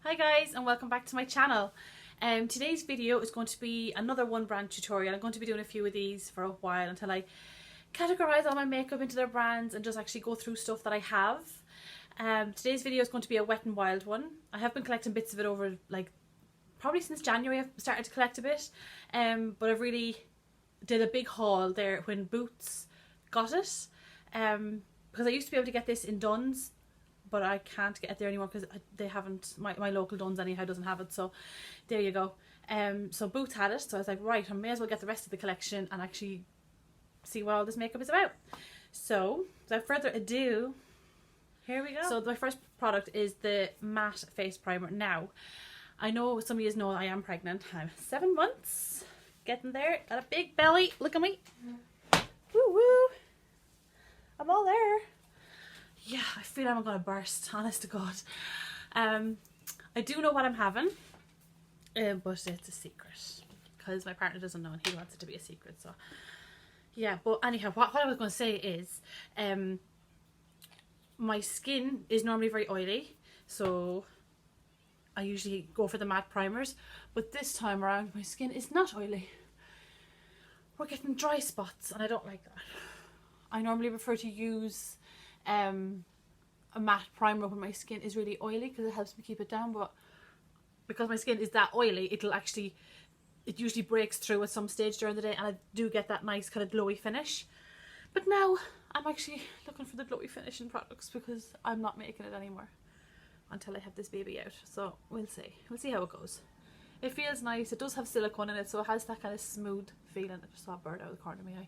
Hi guys, and welcome back to my channel. Today's video is going to be another one brand tutorial. I'm going to be doing a few of these for a while until I categorize all my makeup into their brands and just actually go through stuff that I have. Today's video is going to be a Wet n Wild one. I have been collecting bits of it over probably since January. I've started to collect a bit, but I've really did a big haul there when Boots got it, because I used to be able to get this in Dunn's, but I can't get it there anymore because they haven't, my local Dunn's anyhow doesn't have it, so there you go. So Boots had it, so I was like, right, I may as well get the rest of the collection and actually see what all this makeup is about. So without further ado, here we go. So my first product is the matte face primer. Now, I know some of you know I am pregnant. I'm 7 months, getting there, got a big belly, look at me. Woo woo, I'm all there. Yeah, I feel I'm gonna burst, honest to God. I do know what I'm having, but it's a secret because my partner doesn't know and he wants it to be a secret. So yeah, but anyhow, what I was going to say is my skin is normally very oily, so I usually go for the matte primers, but this time around my skin is not oily. We're getting dry spots and I don't like that. I normally prefer to use a matte primer when my skin is really oily because it helps me keep it down, but because my skin is that oily, it usually breaks through at some stage during the day and I do get that nice kind of glowy finish. But now I'm actually looking for the glowy finishing products because I'm not making it anymore until I have this baby out. So we'll see how it goes. It feels nice. It does have silicone in it, so it has that kind of smooth feeling. I just saw a bird out of the corner of my eye.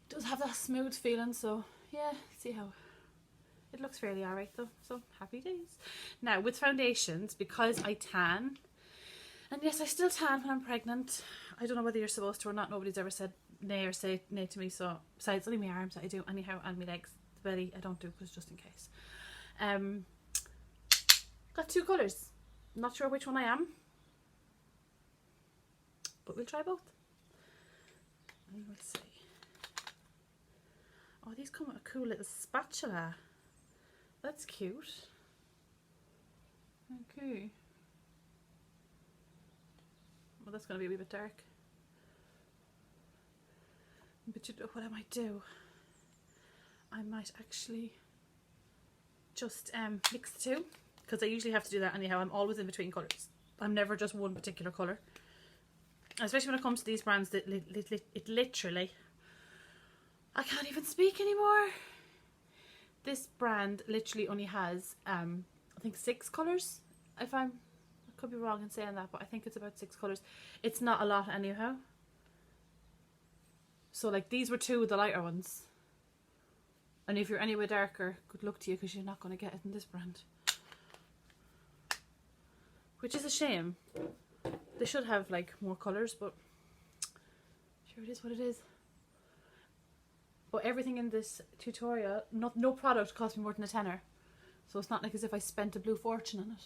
It does have that smooth feeling, so yeah, see how it looks. Fairly alright though, so happy days. Now with foundations, because I tan, and yes, I still tan when I'm pregnant. I don't know whether you're supposed to or not. Nobody's ever said nay or say nay to me, so besides only my arms that I do anyhow, and my legs. The belly I don't do because just in case. Got two colours, not sure which one I am, but we'll try both and we'll see. Oh, these come with a cool little spatula. That's cute. Okay. Well, that's going to be a wee bit dark. But you know what I might do? I might actually just mix the two, because I usually have to do that anyhow. I'm always in between colours. I'm never just one particular colour. Especially when it comes to these brands that it literally... I can't even speak anymore. This brand literally only has, I think 6 colours. I could be wrong in saying that, but I think it's about 6 colours. It's not a lot anyhow. So like these were 2 of the lighter ones. And if you're anywhere darker, good luck to you because you're not going to get it in this brand. Which is a shame. They should have like more colours, but sure, it is what it is. But everything in this tutorial, no product cost me more than a tenner. So it's not like as if I spent a blue fortune on it.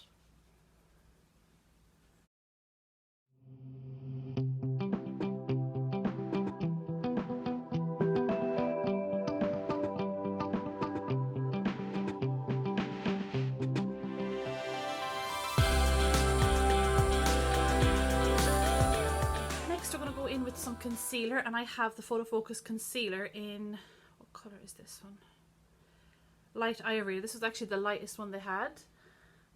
Next we're going to go in with some concealer, and I have the Photo Focus concealer in, what colour is this one? Light Ivory. This is actually the lightest one they had,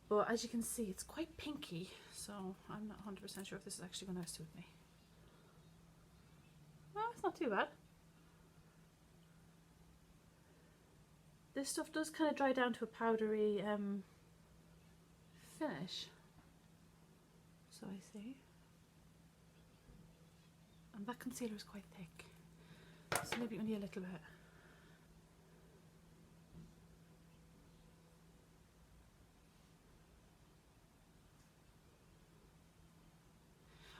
but as you can see it's quite pinky, so I'm not 100% sure if this is actually going to suit me. Well, it's not too bad. This stuff does kind of dry down to a powdery finish, so I see. And that concealer is quite thick, so maybe only a little bit.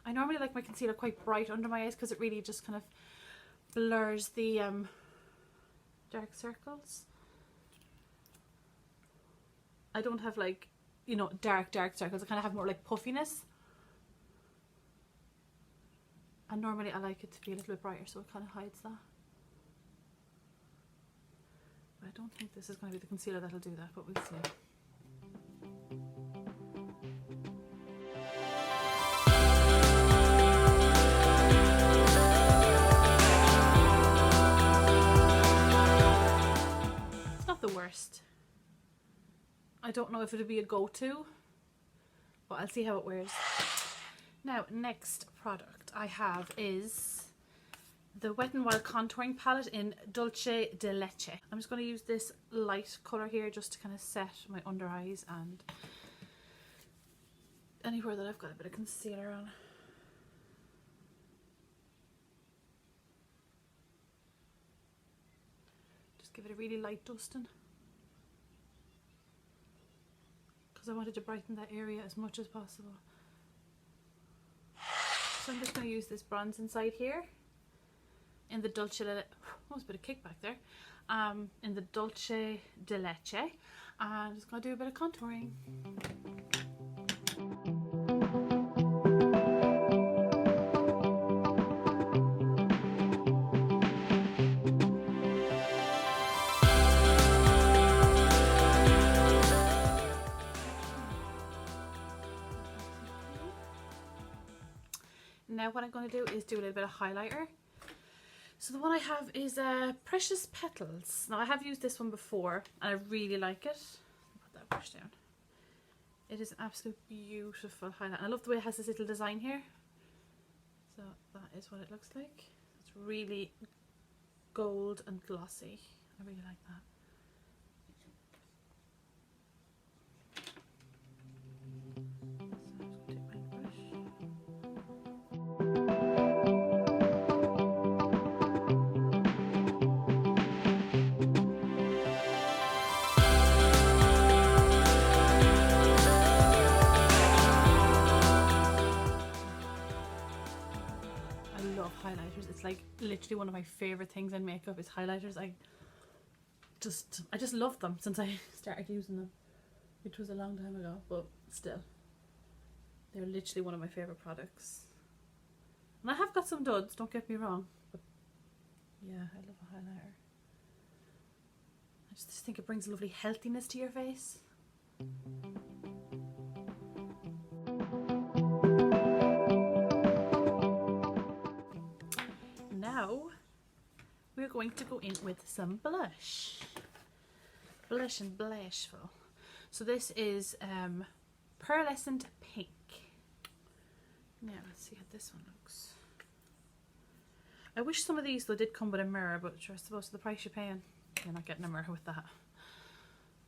I normally like my concealer quite bright under my eyes because it really just kind of blurs the dark circles. I don't have like, you know, dark circles. I kind of have more like puffiness. And normally I like it to be a little bit brighter, so it kind of hides that. But I don't think this is going to be the concealer that'll do that, but we'll see. know if it'll be a go-to, but I'll see how it wears. Now, next product I have is the Wet n Wild contouring palette in Dulce de Leche. I'm just going to use this light colour here just to kind of set my under eyes and anywhere that I've got a bit of concealer on. Just give it a really light dusting, because I wanted to brighten that area as much as possible. So I'm just going to use this bronze inside here in the Dulce de Leche. Oh, there's a bit of kickback there. In the Dulce de Leche, and I'm just going to do a bit of contouring. Now what I'm going to do is do a little bit of highlighter. So the one I have is Precious Petals. Now I have used this one before and I really like it. Put that brush down. It is an absolute beautiful highlight. I love the way it has this little design here. So that is what it looks like. It's really gold and glossy. I really like that. Highlighters. It's like literally one of my favorite things in makeup is highlighters. I just love them since I started using them, which was a long time ago, but still they're literally one of my favorite products. And I have got some duds, don't get me wrong, but yeah, I love a highlighter. I just think it brings a lovely healthiness to your face. Now we're going to go in with some blush. Blush and blushful. So this is Pearlescent Pink. Now let's see how this one looks. I wish some of these though did come with a mirror, but sure, I suppose the price you're paying, you're not getting a mirror with that.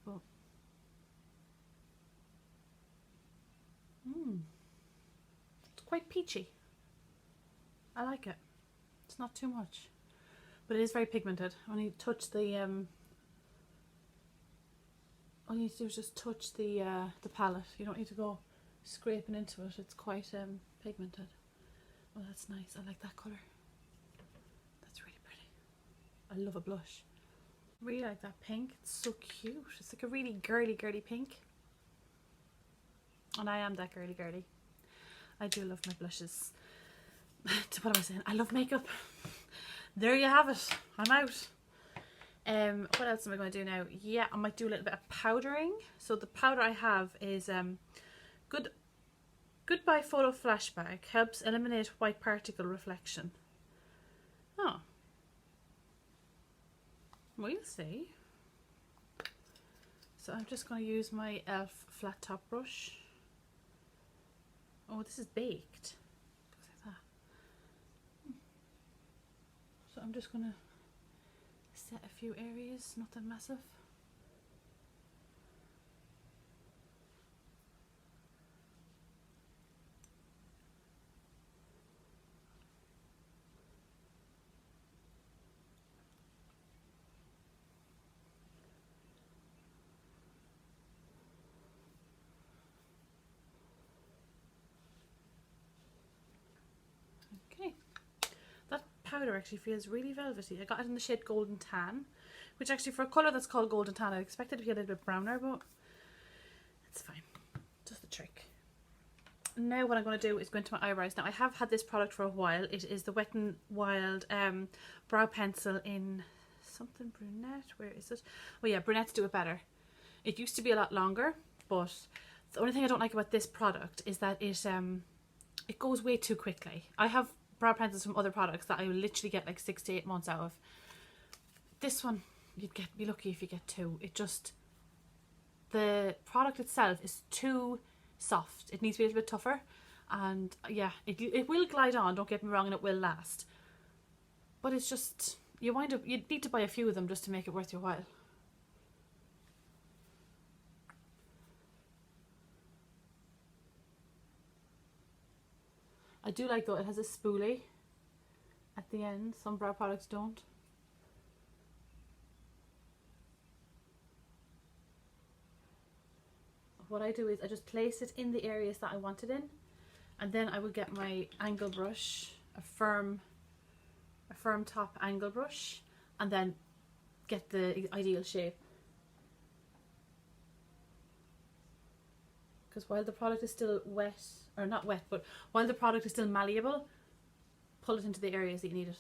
But it's quite peachy. I like it. It's not too much, but it is very pigmented. Only touch the all you need to do is just touch the palette. You don't need to go scraping into it. It's quite pigmented. Oh, that's nice. I like that colour. That's really pretty. I love a blush. Really like that pink. It's so cute. It's like a really girly pink. And I am that girly. I do love my blushes. What am I saying? I love makeup. There you have it. I'm out. What else am I going to do now? Yeah, I might do a little bit of powdering. So the powder I have is Goodbye Photo Flashback. Helps eliminate white particle reflection. Oh. We'll see. So I'm just going to use my e.l.f. flat top brush. Oh, this is baked. So I'm just going to set a few areas, nothing massive. Okay. Powder actually feels really velvety. I got it in the shade Golden Tan, which actually for a colour that's called Golden Tan I expected it to be a little bit browner, but it's fine. Just the trick. Now what I'm going to do is go into my eyebrows. Now I have had this product for a while. It is the Wet n Wild brow pencil in something brunette. Where is it? Oh yeah, brunettes do it better. It used to be a lot longer, but the only thing I don't like about this product is that it goes way too quickly. I have brow pencils from other products that I will literally get like 6 to 8 months out of. This one, you'd be lucky if you get 2. It just the product itself is too soft. It needs to be a little bit tougher, and yeah, it will glide on, don't get me wrong, and it will last, but it's just, you need to buy a few of them just to make it worth your while. I do like, though, it has a spoolie at the end. Some brow products don't. What I do is I just place it in the areas that I want it in, and then I will get my angle brush, a firm top angle brush, and then get the ideal shape. Because while the product is still wet, or not wet, but while the product is still malleable, pull it into the areas that you need it.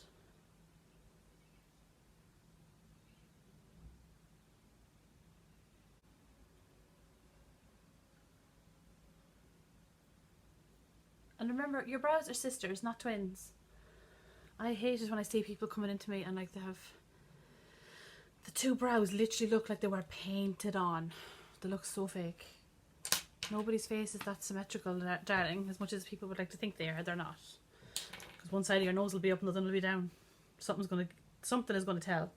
And remember, your brows are sisters, not twins. I hate it when I see people coming into me and like they have the two brows literally look like they were painted on. They look so fake. Nobody's face is that symmetrical, darling, as much as people would like to think they are. They're not. Because one side of your nose will be up and the other will be down. Something is going to tell.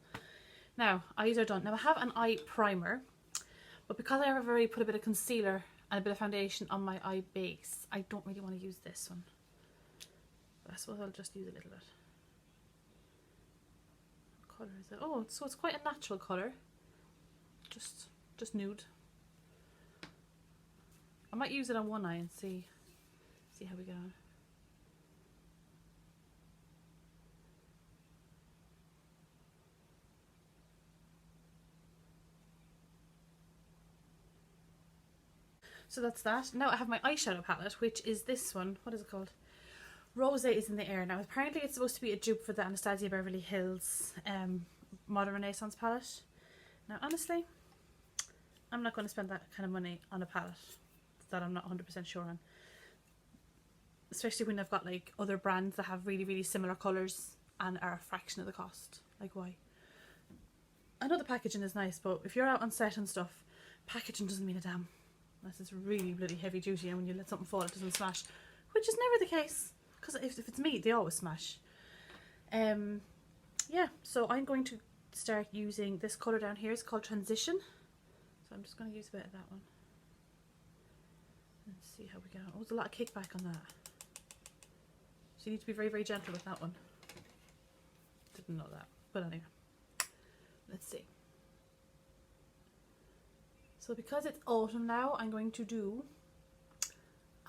Now, eyes are done. Now I have an eye primer, but because I have already put a bit of concealer and a bit of foundation on my eye base, I don't really want to use this one. But I suppose I'll just use a little bit. What colour is it? Oh, so it's quite a natural colour. Just nude. I might use it on one eye and see how we get on. So that's that. Now I have my eyeshadow palette, which is this one. What is it called? Rose is in the Air. Now apparently it's supposed to be a dupe for the Anastasia Beverly Hills Modern Renaissance palette. Now honestly, I'm not going to spend that kind of money on a palette that I'm not 100% sure on. Especially when I've got like other brands that have really, really similar colours and are a fraction of the cost. Like, why? I know the packaging is nice, but if you're out on set and stuff, packaging doesn't mean a damn. Unless it's really bloody heavy duty and when you let something fall it doesn't smash. Which is never the case. Because if it's meat, they always smash. Yeah, so I'm going to start using this colour down here. It's called Transition. So I'm just going to use a bit of that one. Let's see how we get on. Oh, there's a lot of kickback on that. So you need to be very, very gentle with that one. Didn't know that. But anyway. Let's see. So because it's autumn now, I'm going to do...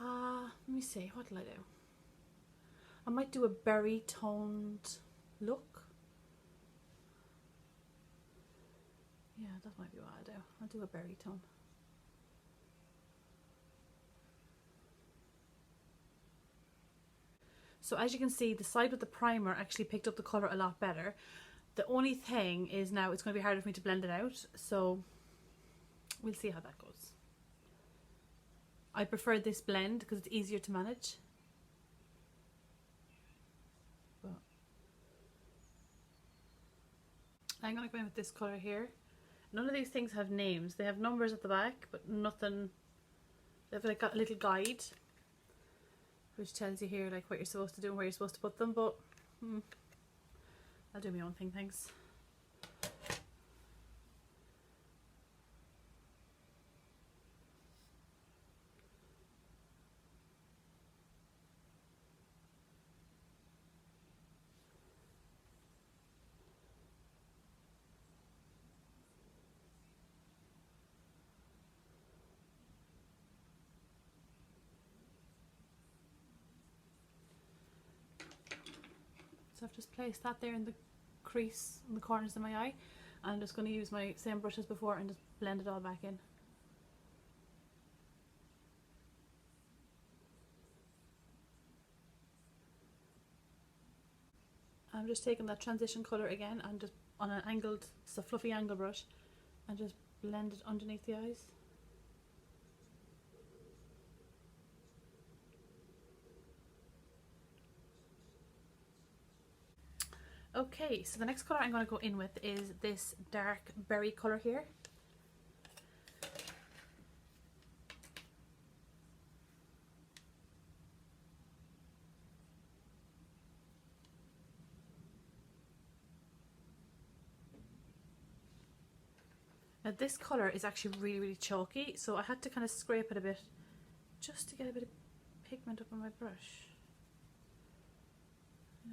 let me see. What will I do? I might do a berry toned look. Yeah, that might be what I'll do. I'll do a berry tone. So as you can see, the side with the primer actually picked up the colour a lot better. The only thing is now it's going to be harder for me to blend it out, so we'll see how that goes. I prefer this blend because it's easier to manage. But I'm going to go in with this colour here. None of these things have names. They have numbers at the back, but nothing. They've like got a little guide which tells you here like what you're supposed to do and where you're supposed to put them, but I'll do my own thing, thanks. So I've just placed that there in the crease in the corners of my eye, and I'm just going to use my same brush as before and just blend it all back in. I'm just taking that transition colour again and just on an angled, it's a fluffy angle brush, and just blend it underneath the eyes. Okay, so the next colour I'm going to go in with is this dark berry colour here. Now this colour is actually really, really chalky, so I had to kind of scrape it a bit just to get a bit of pigment up on my brush. Yeah.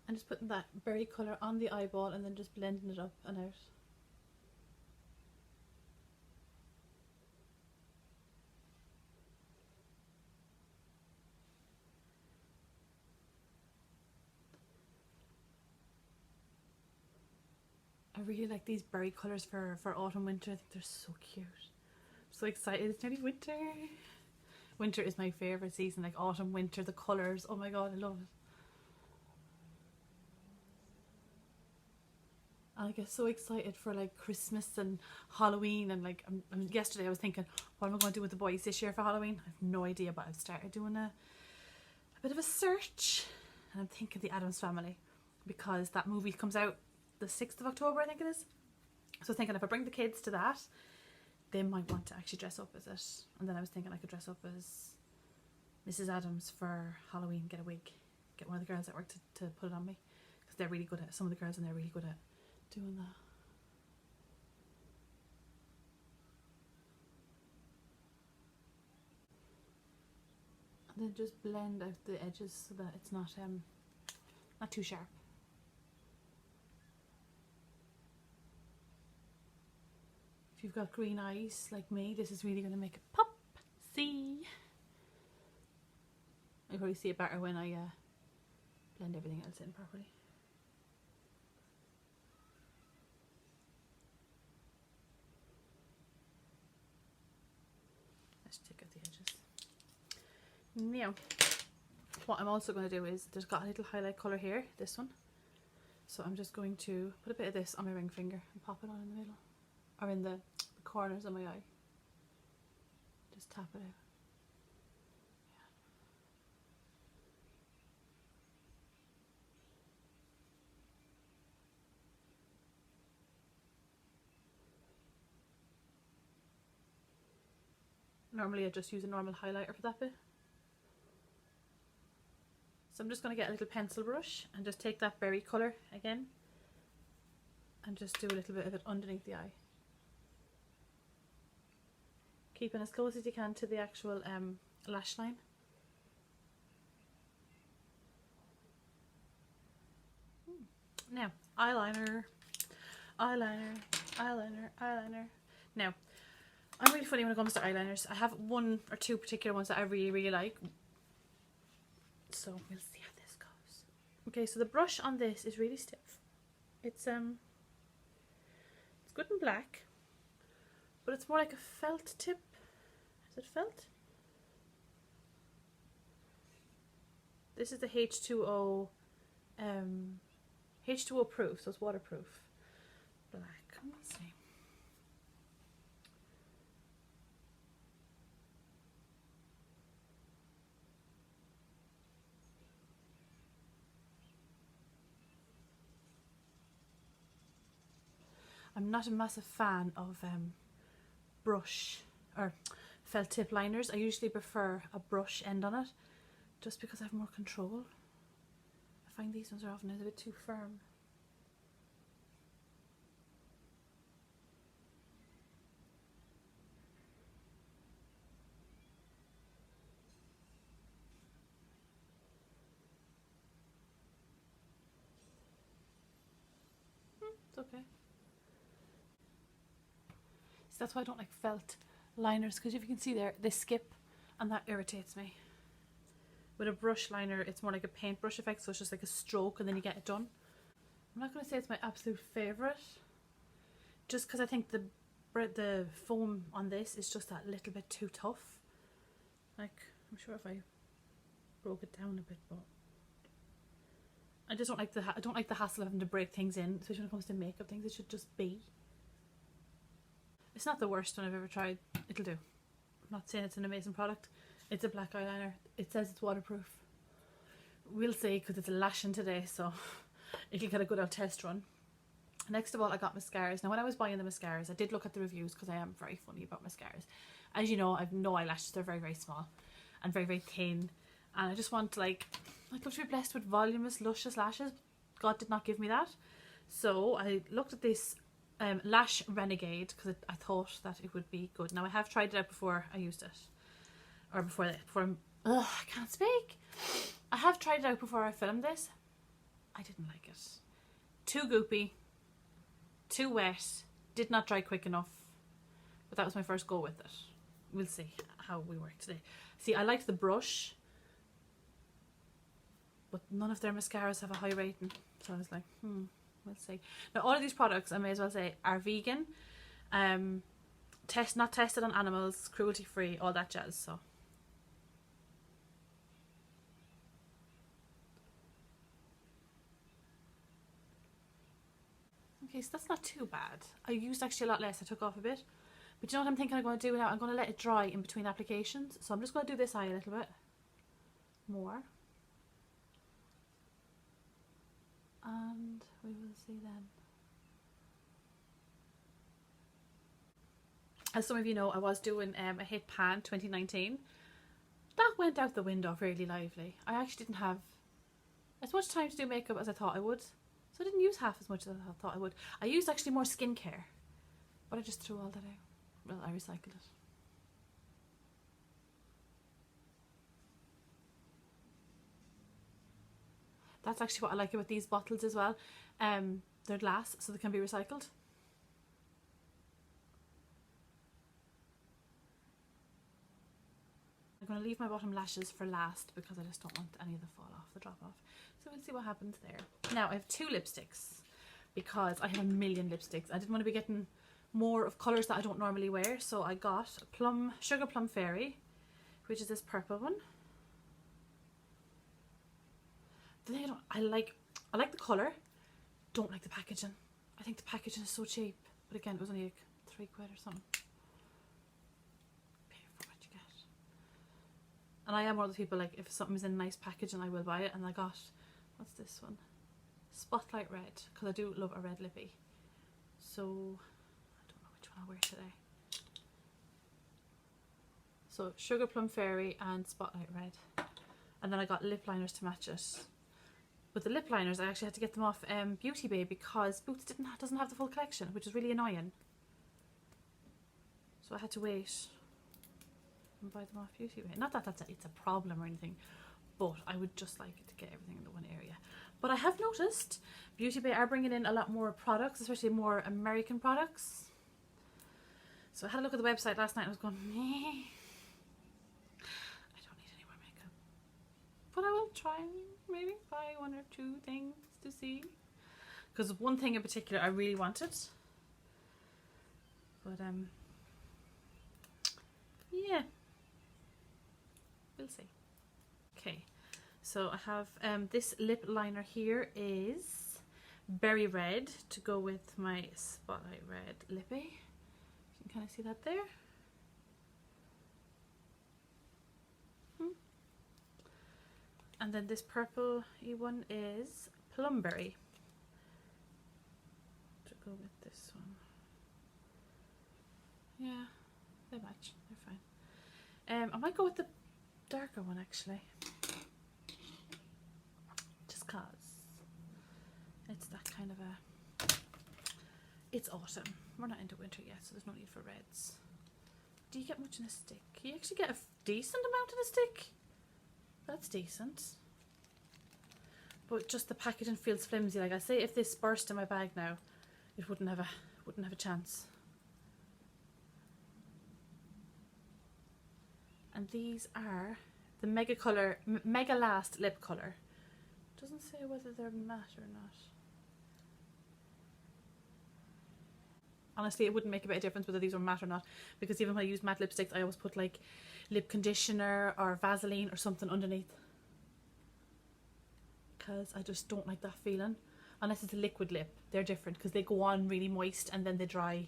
And just putting that berry colour on the eyeball and then just blending it up and out. I really like these berry colours for autumn winter. I think they're so cute. I'm so excited. It's nearly winter. Winter is my favourite season, like autumn, winter, the colours. Oh my god, I love it. I get so excited for like Christmas and Halloween, and like yesterday I was thinking, what am I going to do with the boys this year for Halloween? I have no idea, but I've started doing a bit of a search, and I'm thinking the Addams Family, because that movie comes out the 6th of October, I think it is. So I was thinking if I bring the kids to that, they might want to actually dress up as it. And then I was thinking I could dress up as Mrs. Addams for Halloween, get a wig, get one of the girls at work to put it on me, because they're really good at, some of the girls and they're really good at doing that. And then just blend out the edges so that it's not too sharp. If you've got green eyes like me, this is really going to make it pop. See? I probably see it better when I blend everything else in properly. Let's take out the edges. Now, what I'm also going to do is, there's got a little highlight colour here, this one. So I'm just going to put a bit of this on my ring finger and pop it on in the middle. Or in the corners of my eye. Just tap it out. Yeah. Normally I just use a normal highlighter for that bit. So I'm just going to get a little pencil brush and just take that berry colour again and just do a little bit of it underneath the eye. Keeping as close as you can to the actual lash line. Now, eyeliner, eyeliner, eyeliner, eyeliner. Now, I'm really funny when it comes to eyeliners. I have one or two particular ones that I really, really like. So we'll see how this goes. Okay, so the brush on this is really stiff. It's good and black, but it's more like a felt tip. Is it felt? This is the H2O proof, so it's waterproof. Black. Let's see. I'm not a massive fan of brush or felt tip liners. I usually prefer a brush end on it, just because I have more control. I find these ones are often a bit too firm. It's okay. So that's why I don't like felt liners, because if you can see there, they skip and that irritates me. With a brush liner, it's more like a paintbrush effect, so it's just like a stroke and then you get it done. I'm not going to say it's my absolute favourite, just because I think the foam on this is just that little bit too tough. Like, I'm sure if I broke it down a bit, but I just don't like the hassle of having to break things in, especially when it comes to makeup things. It should just be. It's not the worst one I've ever tried. It'll do. I'm not saying it's an amazing product. It's a black eyeliner. It says it's waterproof. We'll see, because it's a lashing today, so it'll get a good old test run. Next of all, I got mascaras. Now, when I was buying the mascaras, I did look at the reviews, because I am very funny about mascaras. As you know, I have no eyelashes. They're very, very small. and very, very thin. And I just want like, I'd love to be blessed with voluminous, luscious lashes. God did not give me that. So I looked at this Lash Renegade because I thought that it would be good. Now I have tried it out before I used it. Or before I can't speak. I have tried it out before I filmed this. I didn't like it. Too goopy. Too wet. Did not dry quick enough. But that was my first go with it. We'll see how we work today. See, I liked the brush, but none of their mascaras have a high rating. So I was like, we'll see. Now all of these products, I may as well say, are vegan. Not tested on animals, cruelty free, all that jazz. So okay, so that's not too bad. I used actually a lot less. I took off a bit. But you know what I'm thinking I'm going to do now? I'm going to let it dry in between applications. So I'm just going to do this eye a little bit more. And we will see then. As some of you know, I was doing a hit pan 2019. That went out the window fairly lively. I actually didn't have as much time to do makeup as I thought I would. So I didn't use half as much as I thought I would. I used actually more skincare. But I just threw all that out. Well, I recycled it. That's actually what I like about these bottles as well. They're glass, so they can be recycled. I'm going to leave my bottom lashes for last because I just don't want any of the fall off, the drop off. So we'll see what happens there. Now I have 2 lipsticks because I have a million lipsticks. I didn't want to be getting more of colours that I don't normally wear, so I got Sugar Plum Fairy, which is this purple one. I like the colour, don't like the packaging. I think the packaging is so cheap, but again it was only like £3 or something. Pay for what you get. And I am one of the people, like, if something's in nice packaging I will buy it. And I got, what's this one? Spotlight Red, because I do love a red lippy. So which one I'll wear today. So Sugar Plum Fairy and Spotlight Red. And then I got lip liners to match it. But the lip liners, I actually had to get them off Beauty Bay because Boots doesn't have the full collection, which is really annoying. So I had to wait and buy them off Beauty Bay. Not that it's a problem or anything, but I would just like to get everything in the one area. But I have noticed Beauty Bay are bringing in a lot more products, especially more American products. So I had a look at the website last night and I was going, meh. I don't need any more makeup. But I will try and maybe buy 1 or 2 things to see. Because one thing in particular I really wanted. But yeah. We'll see. Okay. So I have this lip liner here is Berry Red to go with my Spotlight Red lippy. You can kind of see that there. And then this purple one is Plumberry to go with this one. Yeah, they match. They're fine. I might go with the darker one actually. Just cause it's that kind of a... It's autumn. We're not into winter yet, so there's no need for reds. Do you get much in a stick? You actually get a decent amount in a stick. That's decent. But just the packaging feels flimsy. Like I say, if this burst in my bag now, it wouldn't have a chance. And these are the Mega Last lip colour. Doesn't say whether they're matte or not. Honestly, it wouldn't make a bit of difference whether these were matte or not, because even when I use matte lipsticks, I always put like lip conditioner or Vaseline or something underneath, because I just don't like that feeling. Unless it's a liquid lip, they're different because they go on really moist and then they dry.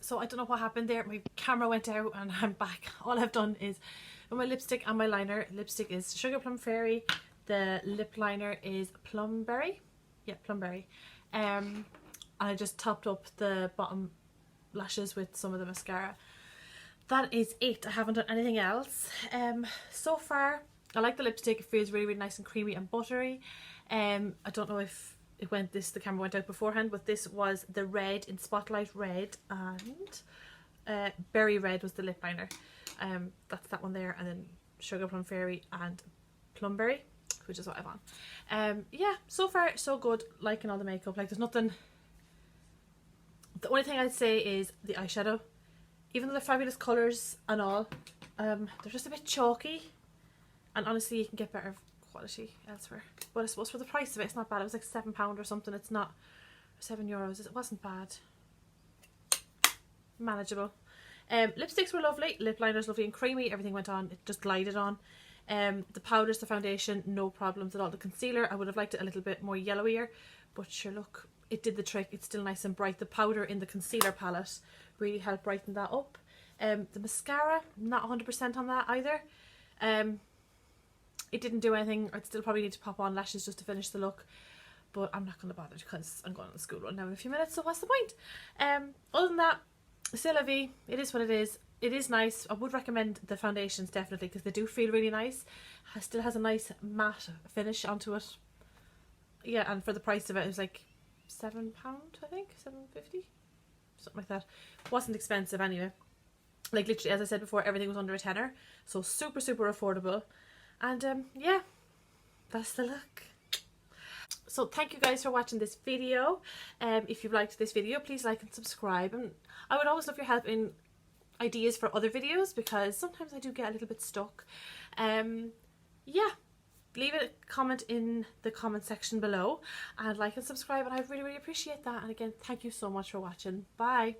So I don't know what happened there. My camera went out and I'm back. All I've done is with my lipstick and my liner. Lipstick is Sugar Plum Fairy. The lip liner is Plumberry. Yeah, Plumberry. And I just topped up the bottom lashes with some of the mascara. That is it. I haven't done anything else. So far, I like the lipstick. It feels really, really nice and creamy and buttery. I don't know if the camera went out beforehand, but this was the red in Spotlight Red, and Berry Red was the lip liner. That's that one there, and then Sugar Plum Fairy and Plumberry, which is what I'm on. Yeah, so far so good. Liking all the makeup. Like, there's nothing. The only thing I'd say is the eyeshadow. Even though they're fabulous colours and all, they're just a bit chalky, and honestly you can get better quality elsewhere. But I suppose for the price of it, it's not bad. It was like £7 or something. It's not €7. It wasn't bad. Manageable. Lipsticks were lovely. Lip liners lovely and creamy. Everything went on. It just glided on. The powders, the foundation, no problems at all. The concealer, I would have liked it a little bit more yellowier, but sure, look, it did the trick. It's still nice and bright. The powder in the concealer palette really helped brighten that up. The mascara, not 100% on that either. It didn't do anything. I'd still probably need to pop on lashes just to finish the look, but I'm not going to bother because I'm going on the school run now in a few minutes, so what's the point? Other than that, c'est la vie. It is what it is. It is nice. I would recommend the foundations definitely because they do feel really nice. It still has a nice matte finish onto it. Yeah, and for the price of it, it was like £7, I think, £7.50, something like that. Wasn't expensive anyway. Like, literally, as I said before, everything was under a tenner, so super, super affordable. And yeah, that's the look. So thank you guys for watching this video. If you've liked this video, please like and subscribe, and I would always love your help in ideas for other videos because sometimes I do get a little bit stuck. Yeah, leave a comment in the comment section below and like and subscribe, and I really, really appreciate that. And again, thank you so much for watching. Bye.